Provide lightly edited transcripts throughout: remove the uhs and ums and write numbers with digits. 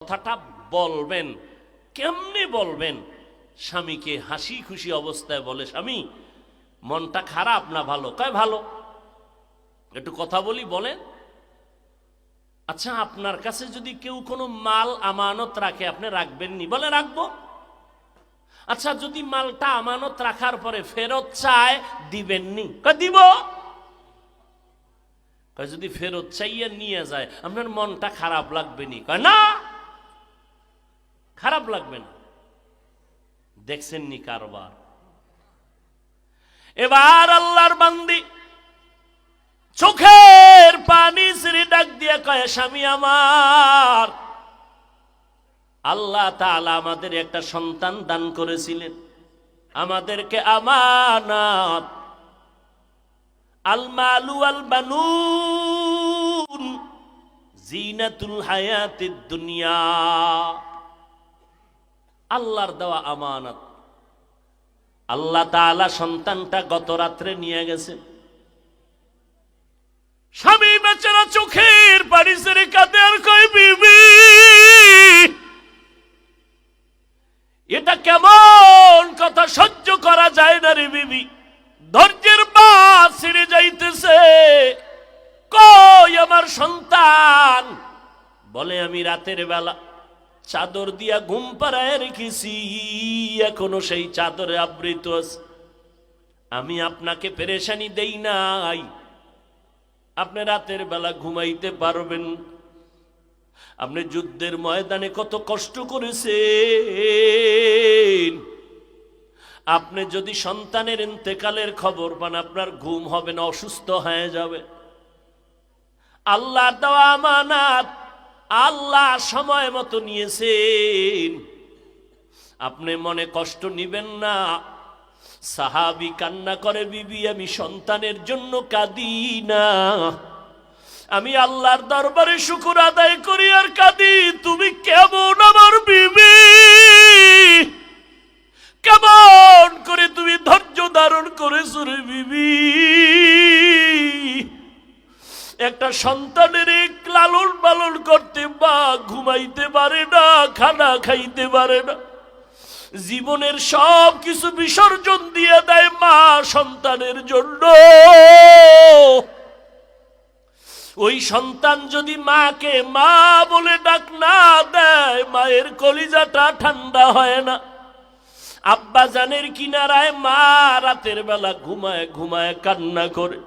কথাটা বলবেন কেমনে বলবেন? স্বামীকে হাসি খুশি অবস্থায় বলে, স্বামী মনটা খারাপ না ভালো? কয় ভালো। একটু কথা বলি, বলেন। আচ্ছা, আপনার কাছে যদি কেউ কোনো মাল আমানত রাখে, আপনি রাখবেন নি? বলে রাখবো। আচ্ছা, যদি মালটা আমানত রাখার পরে ফেরত চায়, দিবেন নি? কয় দিব। কয় যদি ফেরত চাইয়া নিয়ে যায়, আপনার মনটা খারাপ লাগবে নি? কয় না, খারাপ লাগবে না। দেখছেন নি কারবার? এবার আল্লাহর বান্দি চোখের পানি ছেড়ে ডাক দিয়া কয়, স্বামী আমার, আল্লাহ তাআলা আমাদের একটা সন্তান দান করেছিলেন, আমাদেরকে আমানত। আল মালু আল বানুন জিনাতুল হায়াতিদ দুনিয়া। আল্লাহর দেওয়া আমানত। আল্লাহ তাআলা সন্তানটা গত রাত্রে নিয়ে গেছে। স্বামী বেচারা চোখের পানি ছেড়ে কাঁদে আর কয়, বিবি এটা কেমন কথা, সহ্য করা যায় না রে বিবি, ধৈর্যের বাঁধ ছিঁড়ে যাইতেছে। কই আমার সন্তান? বলে, আমি রাতের বেলা চাদর দিয়া ঘুম পাড়ায় রেখেছি, এখনো সেই চাদরে আবৃত আছে। আমি আপনাকে পেরেশানি দেই নাই, আপনি রাতের বেলা ঘুমাইতে পারবেন। আপনি যুদ্ধের ময়দানে কত কষ্ট করেছেন। আপনি যদি সন্তানের ইন্তেকালের খবর পান, আপনার ঘুম হবে না, অসুস্থ হয়ে যাবে। আল্লাহর দেওয়া আমানত আল্লাহ সময় মতো নিয়েছেন, আপনি মনে কষ্ট নিবেন না। সাহাবী কান্না করে, বিবি আমি সন্তানের জন্য কাঁদি না, আমি আল্লাহর দরবারে শুকর আদায় করি আর কাঁদি। তুমি কেমন আমার বিবি, কেমন করে তুমি ধৈর্য ধারণ করেছো রে বিবি? একটা সন্তানের লালন পালন করতে মা ঘুমাইতে পারে না, খানা খাইতে পারে না, জীবনের সব কিছু বিসর্জন দিয়ে দেয় মা সন্তানের জন্য। ওই সন্তান যদি মাকে মা বলে ডাক না দেয়, মায়ের কলিজাটা ঠান্ডা হয় না। আব্বা জানের কিনারায় মা রাতের বেলা ঘুমায় ঘুমায় কান্না করে।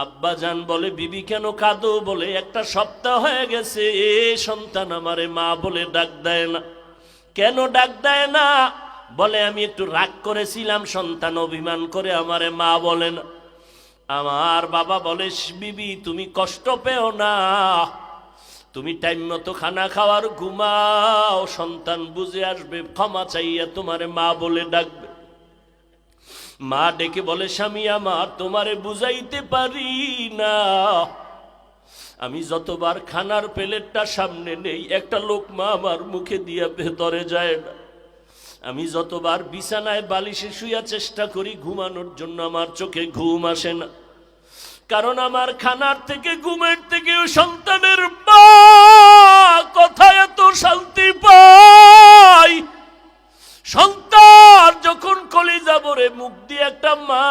আব্বা জান বলে, বিবি কেন কাঁদো? বলে, একটা সপ্তাহ হয়ে গেছে এ সন্তান আমারে মা বলে ডাক দেয় না। কেন ডাক দেয় না? বলে, আমি একটু রাগ করেছিলাম, সন্তান অভিমান করে আমারে মা বলে না। আমার বাবা বলে, বিবি তুমি কষ্ট পেও না, তুমি টাইম মতো খানা খাওয়ার ঘুমাও, সন্তান বুঝে আসবে, ক্ষমা চাইয়া তোমারে মা বলে ডাকবে। মা ডেকে বলে, স্বামী আমার, তোমারে বুঝাইতে পারি না, আমি যতবার খানার প্লেটটা সামনে নেই, একটা লোকমা আমার মুখে দিয়া ভেতরে যায় না। আমি যতবার বিছানায় বালিশে শুয়া চেষ্টা করি ঘুমানোর জন্য, আমার চোখে ঘুম আসে না। কারণ আমার খানার থেকে, ঘুমের থেকে সন্তানের মা কথায় এত শান্তি পাই। সন্তান যখন কলিজা ভরে মুখ দিয়ে একটা মা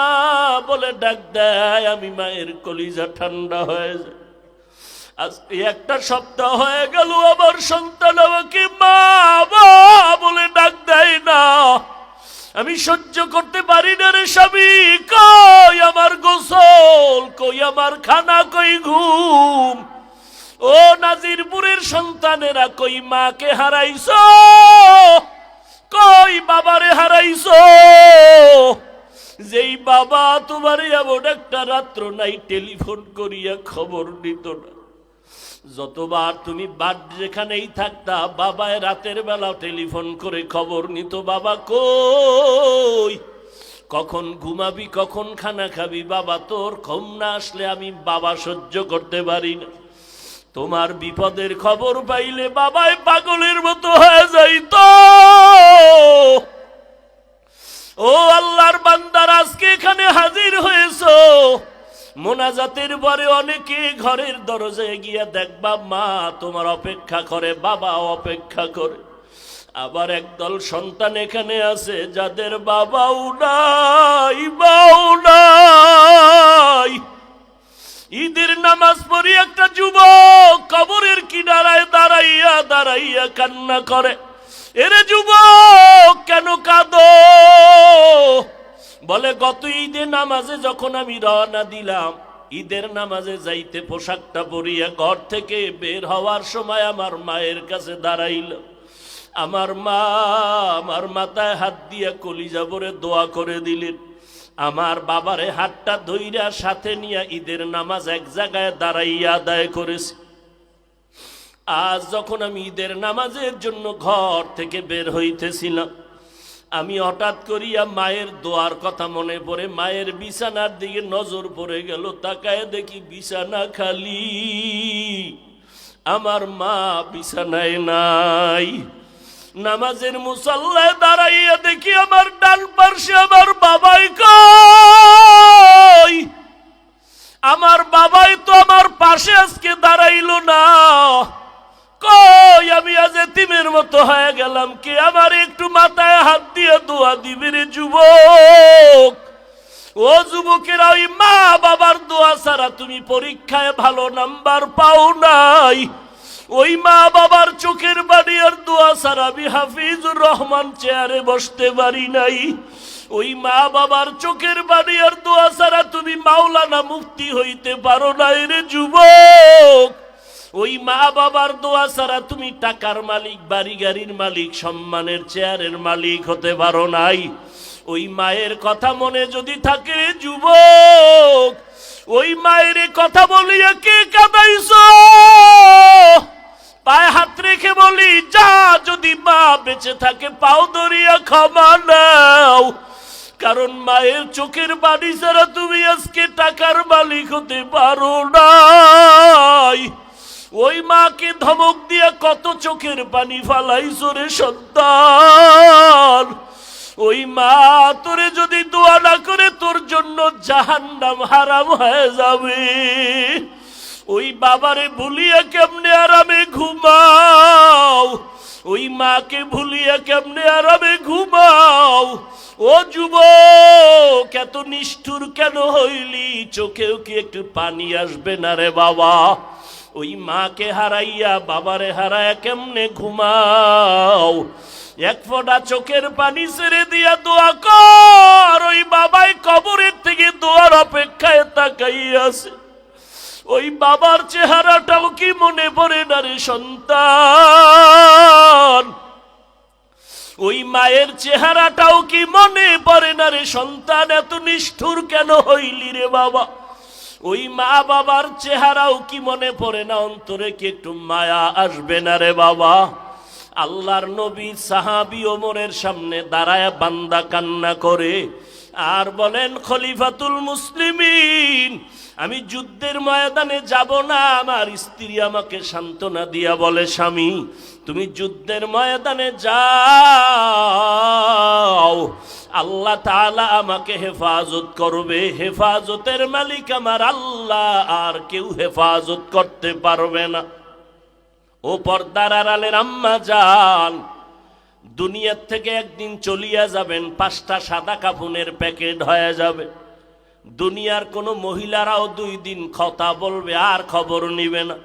বলে ডাক দেয়, আমি মায়ের কলিজা ঠান্ডা হয়ে যায়। আজকে একটা সপ্তাহ হয়ে গেল, আমার সন্তান আমাকে মা বলে ডাক দেয় না। আমি সহ্য করতে পারি না রে স্বামী। কই আমার গোসল, কই আমার খানা, কই ঘুম? ও নাজিরপুরের সন্তানেরা, কই মাকে হারাইছো, কই বাবারে হারাইছো? যেই বাবা তোমার এমন একটা রাত্র নাই টেলিফোন করিয়া খবর নিত না। যতবার তুমি বাদ যেখানেই থাকতা, বাবায় রাতের বেলা টেলিফোন করে খবর নিত, বাবা কই, কখন ঘুমাবি, কখন খানা খাবি, বাবা তোর ঘুম না আসলে আমি বাবা সহ্য করতে পারি না। তোমার বিপদের খবর পাইলে বাবায় পাগলের মতো হয়ে যাইত। ও আল্লাহর বান্দার, আজকে এখানে হাজির হয়েছো, মোনাজাতের পরে অনেকে ঘরের দরজায় গিয়া দেখবা মা তোমার অপেক্ষা করে, বাবা অপেক্ষা করে। আবার একদল সন্তান এখানে আছে যাদের বাবাও নাই, মাও নাই। ঈদের নামাজ পড়ি একটা যুবক কবরের কিনারায় দাঁড়াইয়া দাঁড়াইয়া কান্না করে, এরে যুবক কেন কাঁদো? বলে গত ঈদে নামাজে যখন আমি রওনা দিলাম, ঈদের নামাজে যাইতে পোশাকটা পরিয়া ঘর থেকে বের হওয়ার সময় আমার মায়ের কাছে দাঁড়াইল। আমার মা আমার মাথায় হাত দিয়া কলিজা ভরে দোয়া করে দিলেন। আমার বাবারে হাতটা ধইরা সাথে নিয়ে ঈদের নামাজ এক জায়গায় দাঁড়াইয়া আদায় করেছি। আজ যখন আমি ঈদের নামাজের জন্য ঘর থেকে বের হইতেছিলাম, আমি হঠাৎ করিয়া মায়ের দোয়ার কথা মনে পড়ে মায়ের বিছানার দিকে নজর পড়ে গেল। তাকায় দেখি বিছানা খালি, আমার মা বিছানায় নাই। নামাজের মুসল্লায় দাঁড়াইয়া দেখি আমার ডান পার্শ্বে আমার বাবাই কই? আমার বাবাই তো আমার পাশে আজকে দাঁড়াইল না, কই? আমি আজ এতিমের মতো হয়ে গেলাম। কে আমার একটু মাথায় হাত দিয়ে দোয়া দিবে রে যুবক? ও যুবকেরা, ওই মা বাবার দোয়া ছাড়া তুমি পরীক্ষায় ভালো নাম্বার পাও নাই। ওই মা বাবার চোখের বাড়ি আর দোয়া ছাড়া আমি হাফিজুর রহমান চেয়ারে বসতে পারি নাই। ওই মা বাবার চোখের বাড়ি আর দোয়া ছাড়া তুমি মাওলানা মুফতি হইতে পারো নাই রে যুবক। ওই মা বাবার দোয়া ছাড়া তুমি টাকার মালিক, বাড়ি গাড়ির মালিক, সম্মানের চেয়ারের মালিক হতে পারো নাই। ওই মায়ের কথা মনে যদি থাকে রে যুবক, ওই মায়ের কথা বলিয়া কে কাঁদাইছো? পায়ে হাত রেখে বলি, যা যদি মা বেঁচে থাকে পাও ধরিয়া ক্ষমা নাও। কারণ মায়ের চোখের বাড়ি ছাড়া তুমি আজকে টাকার মালিক হতে পারো নাই। ওই মাকে ধমক দিয়া কত চোখের পানি ফালাইছো রে সন্তান। ওই মা তোরে যদি দোয়া না করে তোর জন্য জাহান্নাম হারাম হয়ে যাবে। ওই বাবারে ভুলিয়া কেমনে আরামে ঘুমাও? ওই মাকে ভুলিয়া কেমনে আরামে ঘুমাও? ও যুবক, এত নিষ্ঠুর কেন হইলি? চোখেও কি একটু পানি আসবে না রে বাবা? ওই মাকে হারাইয়া বাবারে হারাইয়া কেমনে ঘুমাও? এক ফোঁটা চোখের পানি ছেড়ে দিয়া দোয়া কর। ওই বাবাই কবরের থেকে দোয়ার অপেক্ষায় তাকাইয়াছে। ওই বাবার চেহারাটাও কি মনে পড়ে না রে সন্তান? ওই মায়ের চেহারাটাও কি মনে পড়ে না রে সন্তান? এত নিষ্ঠুর কেন হইলি রে বাবা? ওই মা বাবার চেহারাও কি মনে পড়ে না? অন্তরে কি একটু মায়া আসবে না রে বাবা? আল্লাহর নবী সাহাবী ওমরের সামনে দাঁড়ায় বান্দা কান্না করে আর বলেন, খলিফাতুল মুসলিমিন, আমি যুদ্ধের ময়দানে যাব না। আমার স্ত্রী আমাকে সান্ত্বনা দিয়া বলে, স্বামী তুমি যুদ্ধের ময়দানে যাও, আল্লাহ তাআলা আমাকে হেফাজত করবে। হেফাজতের মালিক আমার আল্লাহ, আর কেউ হেফাজত করতে পারবে না। ও পর্দার আড়ালের আম্মা জান, দুনিয়ার থেকে একদিন চলিয়া যাবেন, 5টা সাদা কাফনের প্যাকেট হয়ে যাবে। দুনিয়ার কোনো মহিলারাও 2 দিন কথা বলবে আর খবর নিবে না।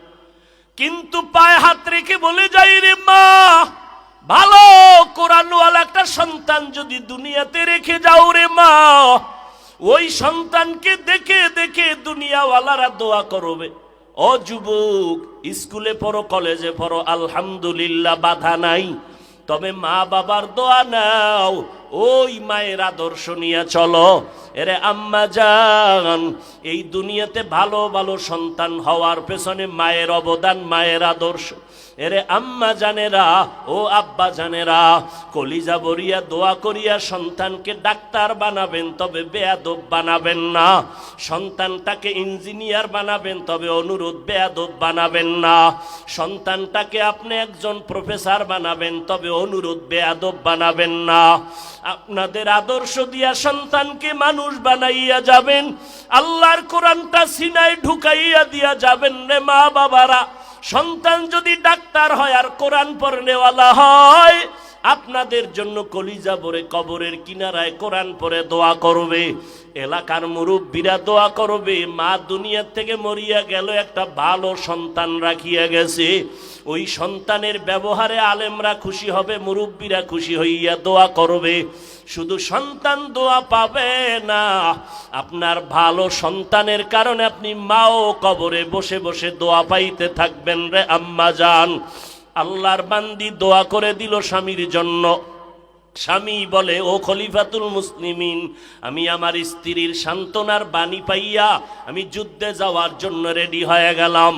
কিন্তু পায়ে হাত রেখে বলে যাই রে মা, ভালো কোরআনওয়ালা একটা সন্তান যদি দুনিয়াতে রেখে যাও রে মা, ওই সন্তানকে দেখে দেখে দুনিয়াওয়ালারা দোয়া করবে। ও যুবক, স্কুলে পড়ো, কলেজে পড়ো, আলহামদুলিল্লাহ বাধা নাই, তবে মা বাবার দোয়া নাও, ওই মায়ের আদর্শ নিয়ে চলো। এরে আম্মা জান, এই দুনিয়াতে ভালো ভালো সন্তান হওয়ার পেছনে মায়ের অবদান, মায়ের আদর্শ। এরে আম্মা জানেরা, ও আব্বা জানেরা, কলিজা বরিয়া দোয়া করিয়া সন্তানকে ডাক্তার বানাবেন, তবে বেয়াদব বানাবেন না। সন্তানটাকে ইঞ্জিনিয়ার বানাবেন, তবে অনুরোধ বেয়াদব বানাবেন না। সন্তানটাকে আপনি একজন প্রফেসর বানাবেন, তবে অনুরোধ বেয়াদব বানাবেন না। আপনাদের আদর্শ দিয়া সন্তানকে মানুষ বানাইয়া যাবেন, আল্লাহর কোরআনটা সিনায় ঢুকাইয়া দিয়া যাবেন রে মা বাবারা। সন্তান যদি ডাক্তার হয় আর কোরআন পড়নেওয়ালা হয়, আপনাদের জন্য কলিজা ভরে কবরের কিনারায় কোরআন পড়ে দোয়া করবে, এলাকার মুরব্বীরা দোয়া করবে। মা দুনিয়া থেকে মরিয়া গেল, একটা ভালো সন্তান রাখিয়া গেছে, ওই সন্তানের ব্যবহারে আলেমরা খুশি হবে, মুরব্বীরা খুশি হইয়া দোয়া করবে। শুধু সন্তান দোয়া পাবে না, আপনার ভালো সন্তানের কারণে আপনি মাও কবরে বসে বসে দোয়া পাইতে থাকবেন রে আম্মা জান। আল্লাহর বান্দি দোয়া করে দিল স্বামীর জন্য। স্বামী বলে, ও খলিফাতুল মুসলিমিন, আমি আমার স্ত্রীর সান্ত্বনার বাণী পাইয়া আমি যুদ্ধে যাওয়ার জন্য রেডি হয়ে গেলাম।